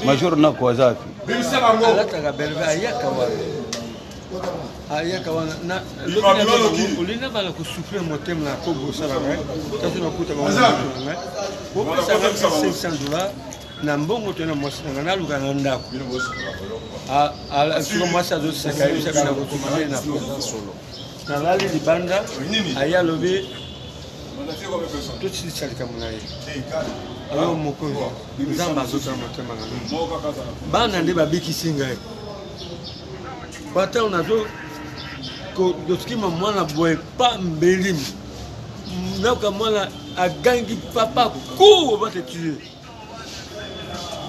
Major na kwa zapi. Alata belga ayaka wana na ulina bala kusufrir motem na Congo sala ngai kasi na kuta ba ngai ko sa $500 na mbongo tena mwasi na ngana luka na ndako siko mwasi azo seka yisa bina kutumane na solo na lali libanda aya lobi tout de suite kamuna ye ayo moko nzamba azota motema na bana nde babikisi ngai bata unazo ko doskima mwana boy pa mbelim naka mwana agangi papa ko va te tuer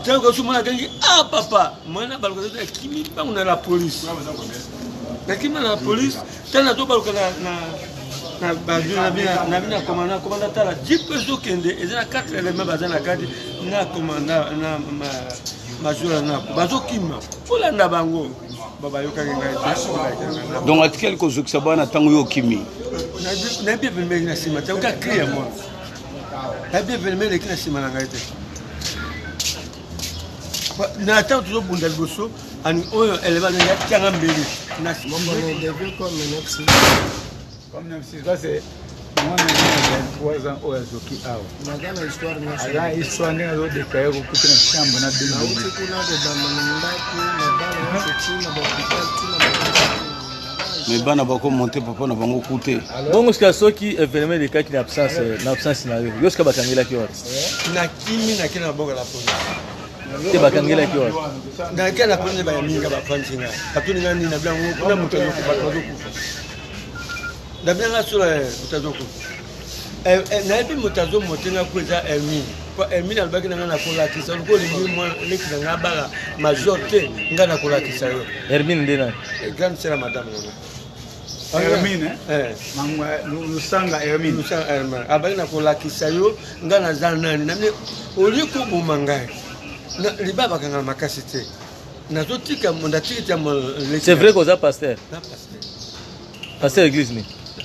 tango su mwana agangi papa mwana balko te kimi pa na la police na kimi na la police tana to balko na baju na bina komanda tala jipe zo kende ezana 4 éléments bazana kadi na komanda na majura na bazo kima polanda bango. Donc, à quel cas que ça va na tango yo kimi. Na bien filmé na sima, tu as crié moi. Na bien filmé les na sima na ngaite. Na attend toujours bundal bosso, ani oyo eleva na ya tianga mbeli. Na sima on devait comme Nepsi. Comme Nepsi, ça c'est moi même 23 ans au Azoki Awa. Madame histoire na. Ala histoire na zo de kayo ko kutina shamba na dingo. Na kuna de bamanda ku na bana setima ba hospital. Mais bana bako monter papa na bango coûter. Bon jusqu'à ceux qui événement des cas qui l'absence scénario. Yoska bakangela ki wat. Na kimi na kina boga la police. Te bakangela ki wat. Na kila police ba minga ba fanzinga. Atuni ngani na blanco kuna mtu yokufa. Dabanga sura mutazoku. Na ebi mutazo motenga kweza elmi. Kwa elmi na albaki na kola kisa ko lingi mo leki na bala majorité ngana kola kisa yo. Hermine ndena. Grande sœur madame ngana. Hermine mangwa lusanga Hermine. Lusanga Hermine. Abaki na kola kisa yo ngana zanani na oliko bumangai. Na libaba kanga makasite. Na zotika mondatiki ta mo. C'est vrai que ça pasteur. Na pasteur. Pasteur église ni.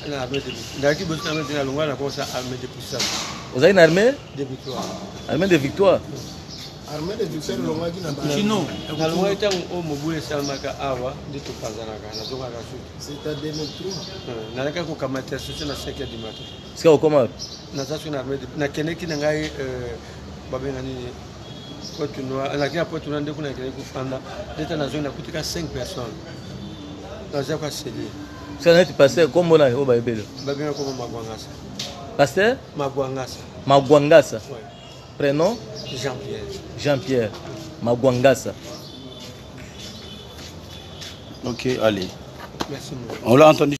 Na armée de ndaki bosi na mtina longwa na kosa armée de puissance. Vous avez une armée de victoire. Armée de victoire. Armée de victoire longwa kina ba. Chino. Na longwa ita o mobule samaka awa de to pazanaka na zonga ka su. C'est à 2003. Na naka ko kamata sisi na 5 du matin. C'est au comment? Na sasu na armée de na keneki na ngai babenga ni potu noa na kia potu na ndeko na keneki kufanda deta na zona kutika 5 personnes. Na zaka sedi. C'est un pasteur comme on a au Bible. Babenga ko Magwangasa. Pasteur Magwangasa. Magwangasa. Oui. Prénom Jean-Pierre. Jean-Pierre Magwangasa. Ok, allez. Merci. On l'a entendu.